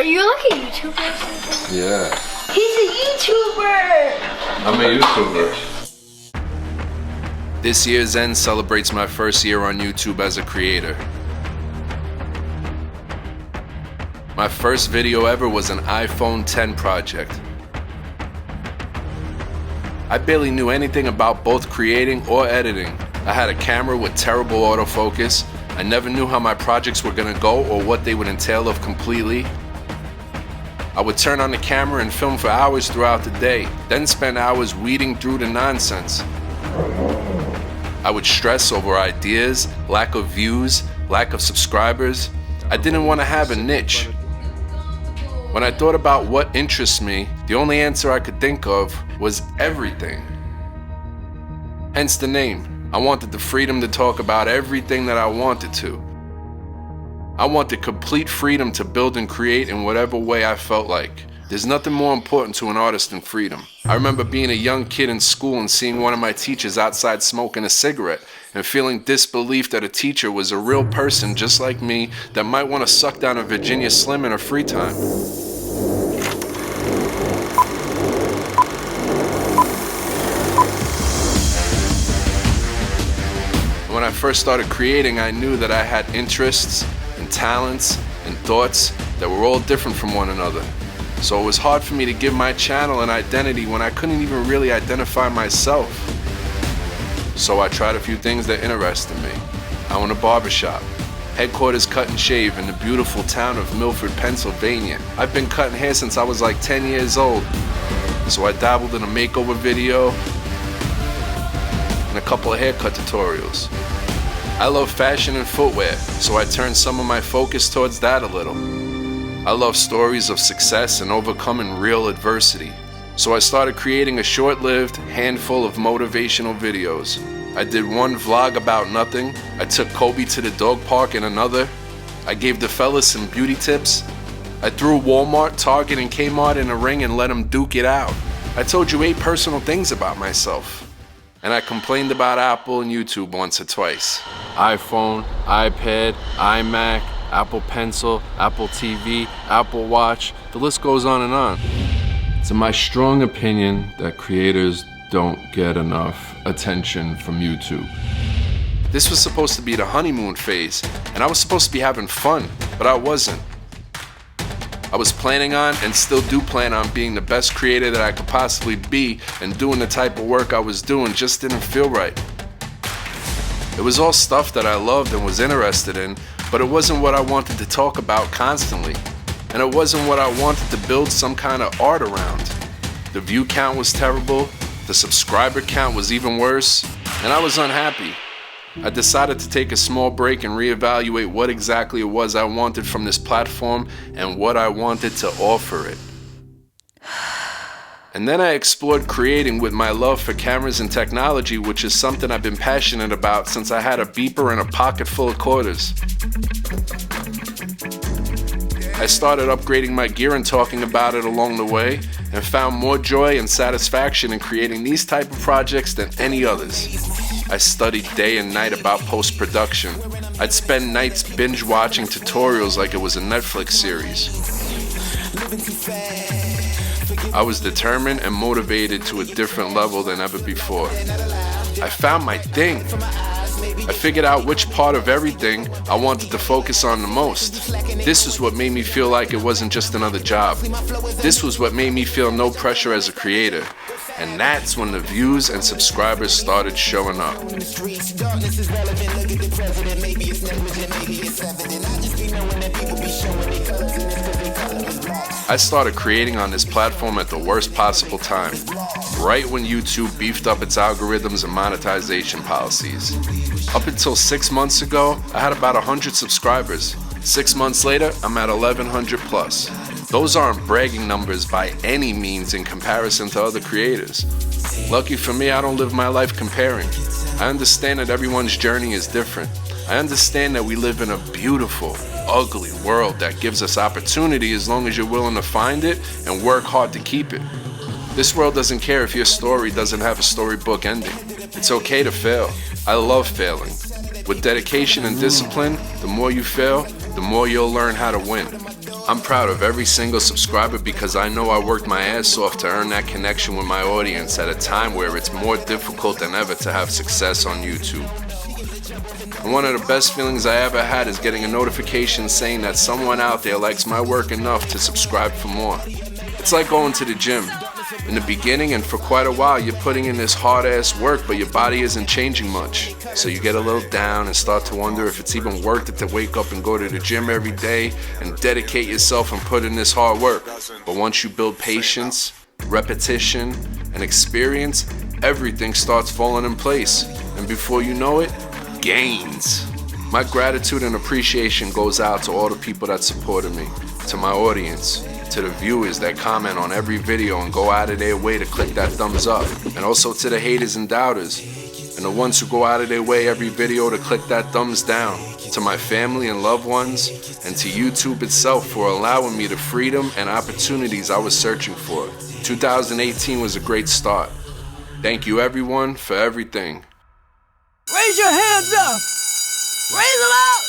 you like a YouTuber or something? Yeah. He's a YouTuber! I'm a YouTuber. This year's end celebrates my first year on YouTube as a creator. My first video ever was an iPhone X project. I barely knew anything about both creating or editing. I had a camera with terrible autofocus. I never knew how my projects were gonna go or what they would entail of completely. I would turn on the camera and film for hours throughout the day, then spend hours weeding through the nonsense. I would stress over ideas, lack of views, lack of subscribers. I didn't want to have a niche. When I thought about what interests me, the only answer I could think of was everything. Hence the name. I wanted the freedom to talk about everything that I wanted to. I wanted complete freedom to build and create in whatever way I felt like. There's nothing more important to an artist than freedom. I remember being a young kid in school and seeing one of my teachers outside smoking a cigarette and feeling disbelief that a teacher was a real person just like me that might want to suck down a Virginia Slim in her free time. When I first started creating, I knew that I had interests and talents and thoughts that were all different from one another. So it was hard for me to give my channel an identity when I couldn't even really identify myself. So I tried a few things that interested me. I own a barbershop, headquarters cut and shave in the beautiful town of Milford, Pennsylvania. I've been cutting hair since I was like 10 years old. So I dabbled in a makeover video and a couple of haircut tutorials. I love fashion and footwear, so I turned some of my focus towards that a little. I love stories of success and overcoming real adversity. So I started creating a short-lived handful of motivational videos. I did one vlog about nothing. I took Kobe to the dog park in another. I gave the fellas some beauty tips. I threw Walmart, Target, and Kmart in a ring and let them duke it out. I told you 8 personal things about myself. And I complained about Apple and YouTube once or twice. iPhone, iPad, iMac, Apple Pencil, Apple TV, Apple Watch, the list goes on and on. It's in my strong opinion that creators don't get enough attention from YouTube. This was supposed to be the honeymoon phase, and I was supposed to be having fun, but I wasn't. I was planning on, and still do plan on, being the best creator that I could possibly be, and doing the type of work I was doing just didn't feel right. It was all stuff that I loved and was interested in, but it wasn't what I wanted to talk about constantly, and it wasn't what I wanted to build some kind of art around. The view count was terrible, the subscriber count was even worse, and I was unhappy. I decided to take a small break and reevaluate what exactly it was I wanted from this platform and what I wanted to offer it. And then I explored creating with my love for cameras and technology, which is something I've been passionate about since I had a beeper and a pocket full of quarters. I started upgrading my gear and talking about it along the way, and found more joy and satisfaction in creating these type of projects than any others. I studied day and night about post-production. I'd spend nights binge watching tutorials like it was a Netflix series. I was determined and motivated to a different level than ever before. I found my thing. I figured out which part of everything I wanted to focus on the most. This was what made me feel like it wasn't just another job. This was what made me feel no pressure as a creator. And that's when the views and subscribers started showing up. I started creating on this platform at the worst possible time, right when YouTube beefed up its algorithms and monetization policies. Up until 6 months ago, I had about 100 subscribers. 6 months later, I'm at 1,100 plus. Those aren't bragging numbers by any means in comparison to other creators. Lucky for me, I don't live my life comparing. I understand that everyone's journey is different. I understand that we live in a beautiful, ugly world that gives us opportunity as long as you're willing to find it and work hard to keep it. This world doesn't care if your story doesn't have a storybook ending. It's okay to fail. I love failing. With dedication and discipline, the more you fail, the more you'll learn how to win. I'm proud of every single subscriber because I know I worked my ass off to earn that connection with my audience at a time where it's more difficult than ever to have success on YouTube. And one of the best feelings I ever had is getting a notification saying that someone out there likes my work enough to subscribe for more. It's like going to the gym. In the beginning and for quite a while, you're putting in this hard-ass work, but your body isn't changing much. So you get a little down and start to wonder if it's even worth it to wake up and go to the gym every day and dedicate yourself and put in this hard work. But once you build patience, repetition, and experience, everything starts falling in place. And before you know it, gains. My gratitude and appreciation goes out to all the people that supported me, to my audience, to the viewers that comment on every video and go out of their way to click that thumbs up, and also to the haters and doubters, and the ones who go out of their way every video to click that thumbs down, to my family and loved ones, and to YouTube itself for allowing me the freedom and opportunities I was searching for. 2018 was a great start. Thank you everyone for everything. Raise your hands up! Raise them up!